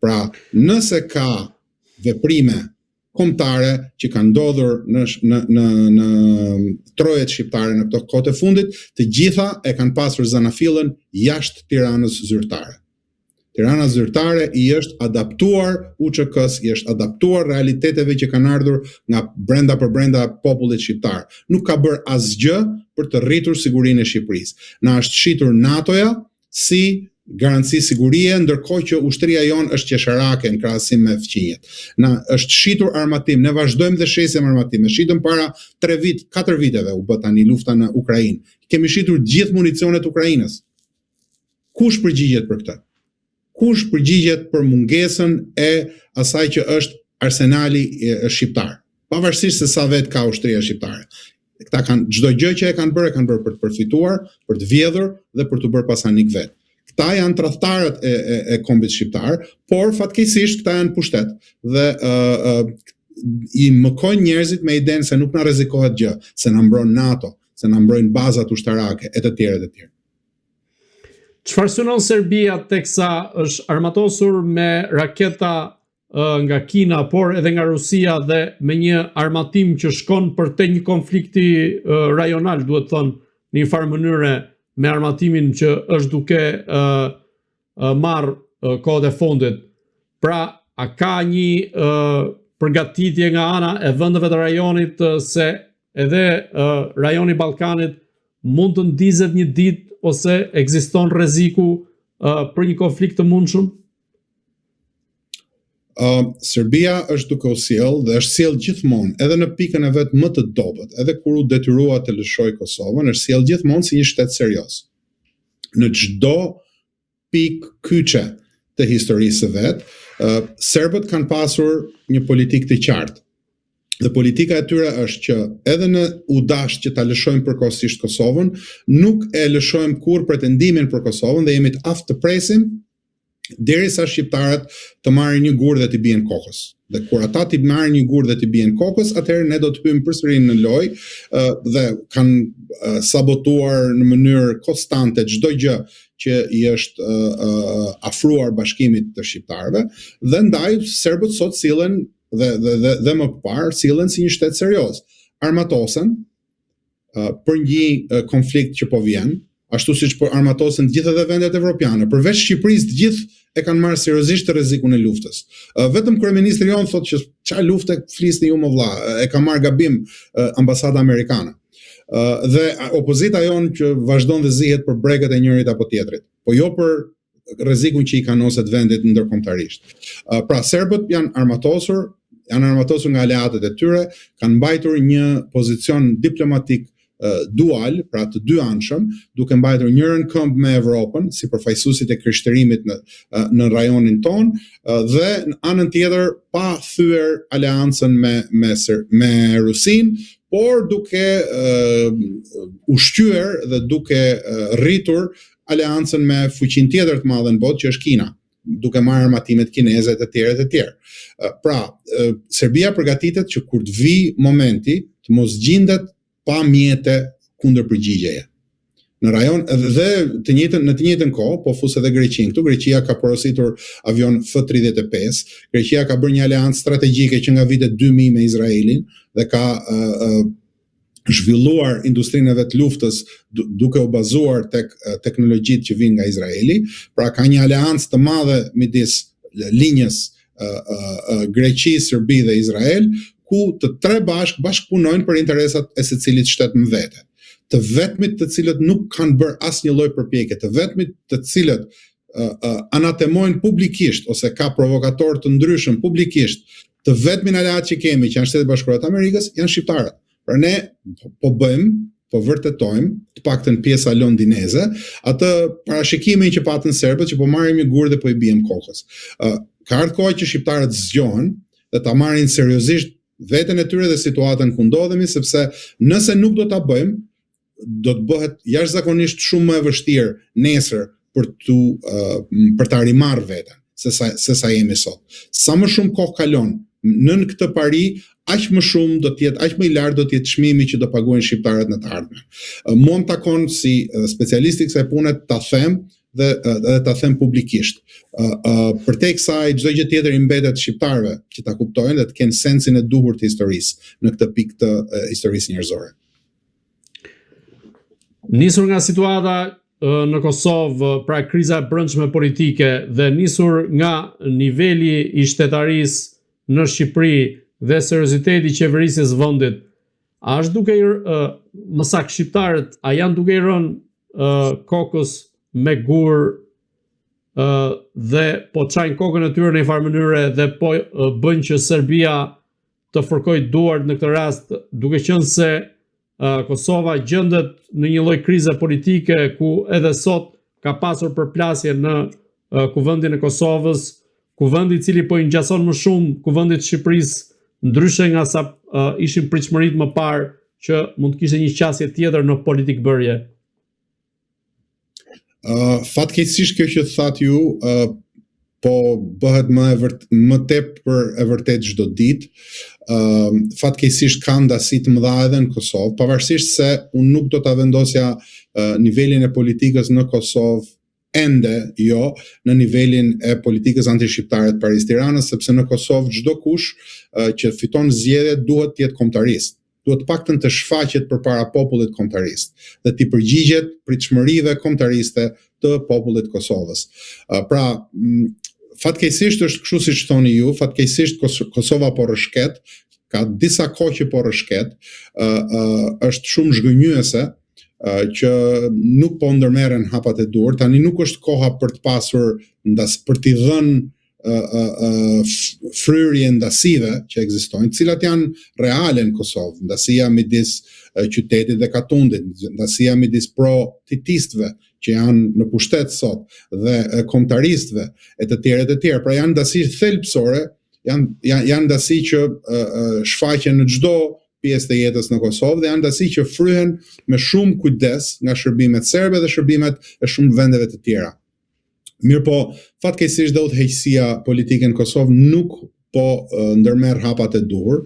Pra, nëse ka veprime kombëtare që kanë ndodhur në trojet shqiptare në këto kohë të fundit, të gjitha e kanë pasur zanafillën jashtë Tiranës zyrtare. Tirana zyrtare i është adaptuar UÇK-s, i është adaptuar realiteteve që kanë ardhur nga brenda për brenda popullit shqiptar. Nuk ka bërë asgjë për të rritur sigurinë e Shqipërisë. Na është shitur NATO-ja si garanci sigurie, ndërkohë që ushtria jonë është qesharake në krahasim me fqinjet. Na është shitur armatim, ne vazhdojmë dhe shesim armatim. Ne shitëm para 4 viteve u bë tani lufta në Ukrainë. Kemi shitur gjithë municionet Ukrainës. Kush përgjigjet për këtë? Kush përgjigjet për mungesën e asaj që është arsenali shqiptar? Pavarësisht se sa vet ka ushtria shqiptare. Këta kanë çdo gjë që e kanë bërë për të përfituar, për të vjedhur dhe për të bërë pasanik vet. Këta janë tradhtarët e kombit shqiptar, por fatkeqësisht këta janë pushtet dhe i mëkojnë njerëzit me idenë se nuk na rrezikohet gjë, se na mbron NATO, se na mbrojnë bazat ushtarake e të tjerë e të tjerë. Çfarë synon Serbia teksa është armatosur me raketa nga Kina, por edhe nga Rusia dhe me një armatim që shkon për te një konflikti rajonal, duhet thënë, në një farë mënyre me armatimin që është duke marrë kohët e fundit. Pra, a ka një përgatitje nga ana e vendeve të rajonit se edhe rajoni Ballkanit mund të ndizet një ditë ose ekziston rreziku për një konflikt të mundshëm? Serbia është duke u sjell dhe është sjell gjithmonë, edhe në pikën e vet më të dobët, edhe kur u detyrua të lëshojë Kosovën, është sjell gjithmonë si një shtet serioz. Në çdo pikë kyçe të historisë së vet, serbët kanë pasur një politikë të qartë. Dhe politika e tyre është që edhe në u dash që ta lëshojmë përkohësisht Kosovën, nuk e lëshojmë kurrë pretendimin për Kosovën dhe jemi të aftë të presim derisa shqiptarët të marrin një gur dhe t'i bien kokës. Dhe kur ata t'i marrin një gur dhe t'i bien kokës, atëherë ne do të hyjmë përsëri në lojë dhe kanë sabotuar në mënyrë konstante çdo gjë që i është afruar bashkimit të shqiptarëve dhe ndaj serbët sot sillen dhe më parë sillen si një shtet serioz. Armatosen për një konflikt që po vjen, ashtu siç po armatosen të gjitha dhe vendet evropiane. Përveç Shqipërisë, të gjithë e kanë marrë seriozisht të rrezikun e luftës. Vetëm kryeministri jon thotë që çfarë lufte flisni ju më vlla, e ka marrë gabim ambasada amerikane. Dhe opozita jon që vazhdon dhe zihet për bregët e njërit apo tjetrit, po jo për rrezikun që i kanoset vendit ndërkombëtarisht. Pra serbët janë armatosur nga aleatët e tyre, kanë mbajtur një pozicion diplomatik dual, pra të dy anshëm, duke mbajtur njërën këmbë me Evropën, si përfaqësuesit e krishtërimit në rajonin ton, dhe në anën tjetër pa thyer aleancën me Rusin, por duke ushqyer dhe duke rritur aleancën me fuqinë tjetër të madhe në botë, që është Kina, duke marrë armatimet kineze të tjerë. Pra, Serbia përgatitet që kur të vi momenti të mos gjendet pa mjete kundër përgjigjeje. Në rajon dhe në të njëjtën kohë, po fus edhe Greqinë këtu, Greqia ka porositur avion F-35, Greqia ka bërë një aleancë strategjike që nga vitet 2000 me Izraelin dhe ka zhvilluar industrinë e vet luftës duke u bazuar tek teknologjitë që vijnë nga Izraeli, pra ka një aleancë të madhe midis linjës Greqi, Serbi dhe Izrael, ku të tre bashkëpunojnë për interesat e secilit shtet më vete. Të vetmit të cilët nuk kanë bërë asnjë lloj përpjekje, të vetmit të cilët anatemojnë publikisht ose ka provokatorë të ndryshëm publikisht, të vetmin aleat që kemi, që janë Shtetet Bashkuara të Amerikës, janë shqiptarët. Pra ne po vërtetojmë, të paktën pjesa londineze, atë parashikimin që patën serbët që po marrim një gur dhe po i bijmë kokës. Ka ardhur koha që shqiptarët zgjohen dhe ta marrin seriozisht veten e tyre dhe situatën ku ndodhemi, sepse nëse nuk do ta bëjmë, do të bëhet jashtëzakonisht shumë më e vështirë nesër për ta rimarrë veten se sa jemi sot. Sa më shumë kohë kalon nën këtë pari, aq më shumë do të jetë, aq më i lartë do të jetë çmimi që do paguajnë shqiptarët në të ardhmen. Mund takon si specialist i kësaj pune ta them dhe ta them publikisht. Përtej kësaj çdo gjë tjetër i mbetet shqiptarëve që ta kuptojnë dhe të kenë sensin e duhur të historisë në këtë pikë të historisë njerëzore. Nisur nga situata në Kosovë, pra kriza e brendshme politike dhe nisur nga niveli i shtetarisë në Shqipëri dhe serioziteti i qeverisë së vendit, a është duke më saktë shqiptarët a janë duke i rënë kokës me gur dhe po çajnë kokën e tyre në një farë mënyre dhe po bëjnë që Serbia të fërkojë duart në këtë rast, duke qenë se Kosova gjendet në një lloj krize politike ku edhe sot ka pasur përplasje në kuvendin e Kosovës, kuvendi i cili po i ngjason më shumë kuvendit të Shqipërisë, ndryshe nga sa ishin pritshmëritë më parë që mund të kishte një qasje tjetër në politikë bërje. Fatkeqësisht kjo që thatë ju po bëhet më tepër e vërtet çdo ditë. Fatkeqësisht ka ndasi të mëdha edhe në Kosovë, pavarësisht se unë nuk do ta vendosja nivelin e politikës në Kosovë ende jo në nivelin e politikës anti-shqiptare të Paris-Tiranës, sepse në Kosovë çdo kush që fiton zgjedhjet duhet të jetë kombëtarist. Duhet paktën të shfaqet përpara popullit kombëtarist dhe të përgjigjet pritshmërive kombëtariste të popullit të Kosovës. Pra, fatkeqësisht është kështu siç thoni ju, fatkeqësisht Kosova po rrëshket, ka disa kohë që po rrëshket, është shumë zhgënjyese që nuk po ndërmerren hapat e dur. Tani nuk është koha për të pasur për t'i dhënë fryrje ndasive që ekzistojnë, të cilat janë reale në Kosovë, ndasia midis qytetit dhe Katundit, ndasia midis pro-titistëve që janë në pushtet sot dhe kombëtaristëve e të tjerë. Pra janë ndasi thelbësore, janë ndasi që shfaqen në çdo pjesë të jetës në Kosovë dhe janë ndasi që fryhen me shumë kujdes nga shërbimet serbe dhe shërbimet e shumë vendeve të tjera. Mirë po, fatkeqësisht dhe udhëheqësia politike në Kosovë nuk po ndërmerr hapat e duhur.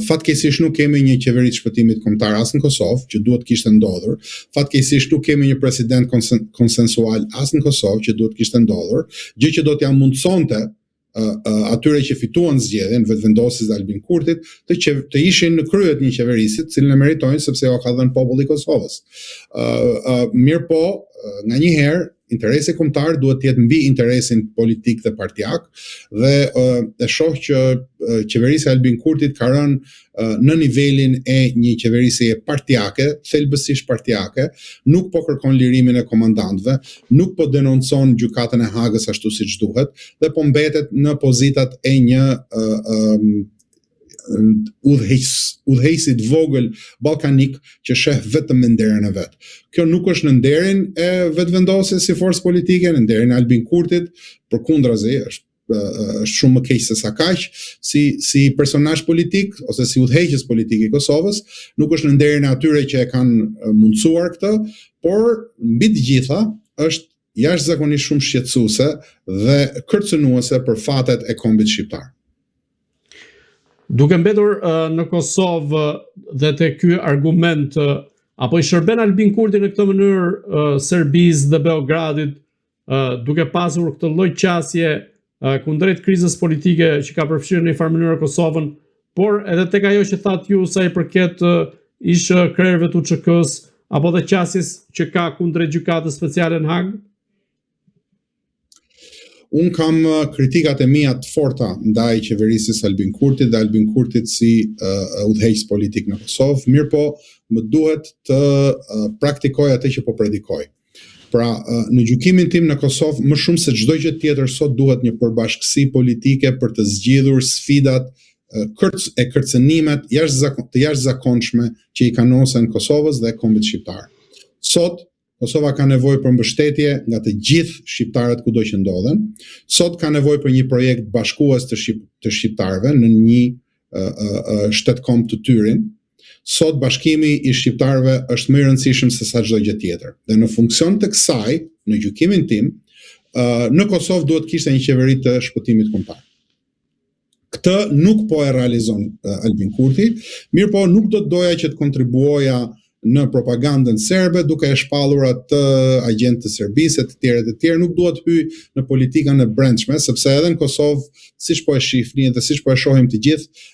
Fatkeqësisht nuk kemi një qeveri të shpëtimit kombëtar as në Kosovë, që duhet kishte ndodhur. Fatkeqësisht nuk kemi një president konsensual as në Kosovë, që duhet kishte ndodhur, gjë që do t'ja mundsonte atyre që fituan zgjedhjen, vetëvendosis dhe Albin Kurtit, të ishin në kryet një qeverisit, cilën e meritojnë sepse jo ka dhënë populli i Kosovës. Mirë po, nga një herë interesi kombëtar duhet të jetë mbi interesin politik dhe partijak dhe e shoh që qeverisja e Albin Kurtit ka rënë në nivelin e një qeverisje partijake, thelbësisht partijake, nuk po kërkon lirimin e komandantëve, nuk po denoncon gjykatën e Hagës ashtu siç duhet dhe po mbetet në pozitat e një udhëheqësit vogël ballkanik që sheh vetëm me nderin e vet. Kjo nuk është në nderin e vetëvendosjes si forcë politike, në nderin e Albin Kurtit, përkundrazi është shumë më keq se sa kaq, si personazh politik ose si udhëheqës politik i Kosovës, nuk është në nderin e atyre që e kanë mundsuar këtë, por mbi të gjitha është jashtëzakonisht shumë shqetësuese dhe kërcënuese për fatet e kombit shqiptar. Duke mbetur në Kosovë dhe te ky argument, apo i shërben Albin Kurti në këtë mënyrë Serbisë dhe Beogradit, duke pasur këtë lloj qasje kundrejt krizës politike që ka përfshirë në një farë mënyrë Kosovën, por edhe tek ajo që thatë ju sa i përket ish krerëve të UÇK-s apo dhe qasjes që ka kundrejt gjykatës speciale në Hagë? Unë kam kritikat e mia të forta ndaj qeverisë së Albin Kurtit dhe Albin Kurtit si udhëheqës politik në Kosovë, mirë po më duhet të praktikoj atë që po predikoj. Pra, në gjykimin tim në Kosovë, më shumë se çdo gjë tjetër sot duhet një përbashkësi politike për të zgjidhur sfidat e kërcënimet të jashtëzakonshme që i kanosen Kosovës dhe kombit shqiptar. Sot Kosova ka nevojë për mbështetje nga të gjithë shqiptarët kudo që ndodhen. Sot ka nevojë për një projekt bashkues të shqiptarëve në një shtetkom të tyrin. Sot bashkimi i shqiptarëve është më i rëndësishëm se sa çdo gjë tjetër. Dhe në funksion të kësaj, në gjykimin tim, në Kosovë duhet kishte një qeveri të shpëtimit kombëtar. Këtë nuk po e realizon Albin Kurti, mirë po nuk do të doja që të kontribuoja në propagandën serbe, duke e shpallur atë agent të Serbisë të tjerë, nuk duhet hyj në politikën e brendshme, sepse edhe në Kosovë, siç po e shihni dhe siç po e shohim të gjithë,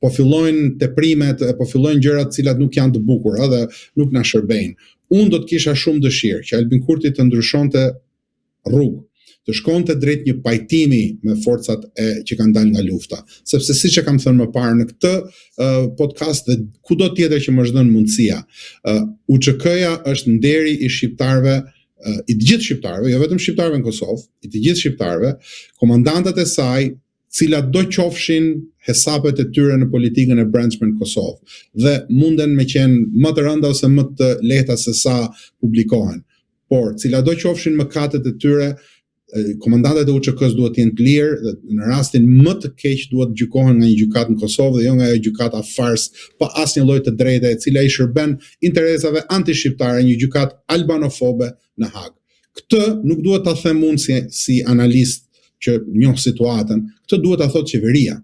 po fillojnë teprimet, po fillojnë gjërat të cilat nuk janë të bukura dhe nuk na shërbejnë. Unë do të kisha shumë dëshirë që Albin Kurti të ndryshonte rrugë, të shkonte drejt një pajtimi me forcat që kanë dalë nga lufta. Sepse siç e kam thënë më parë në këtë podcast dhe kudo tjetër që më është dhënë mundësia, UÇK-ja është nderi i shqiptarëve, i të gjithë shqiptarëve, jo vetëm shqiptarëve në Kosovë, i të gjithë shqiptarëve, komandantat e saj, cilat do qofshin hesapet e tyre në politikën e brendshme në Kosovë, dhe munden me qenë më të rënda ose më të lehta se sa publikohen. Por, cilat do qofshin mëkatet e tyre, komandantet e UÇK-s duhet të jenë të lirë dhe në rastin më të keq duhet gjykohen nga një gjykatë në Kosovë dhe jo nga gjykata fars pa asnjë lloj të drejte e cila i shërben interesave anti-shqiptare, një gjykatë albanofobe në Hag. Këtë nuk duhet ta them unë si analist që njoh situatën, këtë duhet ta thotë qeveria.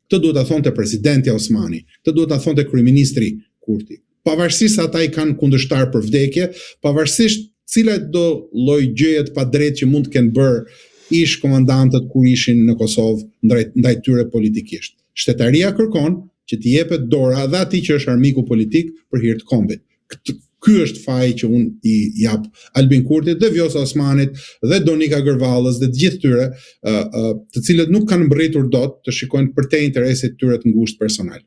Këtë duhet ta thonte presidenti Osmani, këtë duhet ta thonte kryeministri Kurti. Pavarësisht se ata i kanë kundërshtar për vdekje, pavarësisht cilat do lloj gjëje pa drejtë që mund të kenë bërë ish komandantët kur ishin në Kosovë ndaj tyre politikisht. Shtetaria kërkon që t'i jepet dora dhe atij që është armiku politik për hir të kombit. Ky është faji që unë i jap Albin Kurtit dhe Vjosa Osmanit dhe Donika Gërvallës dhe të gjithë tyre, të cilët nuk kanë mbërritur dot të shikojnë përtej interesit tyre të ngushtë personal.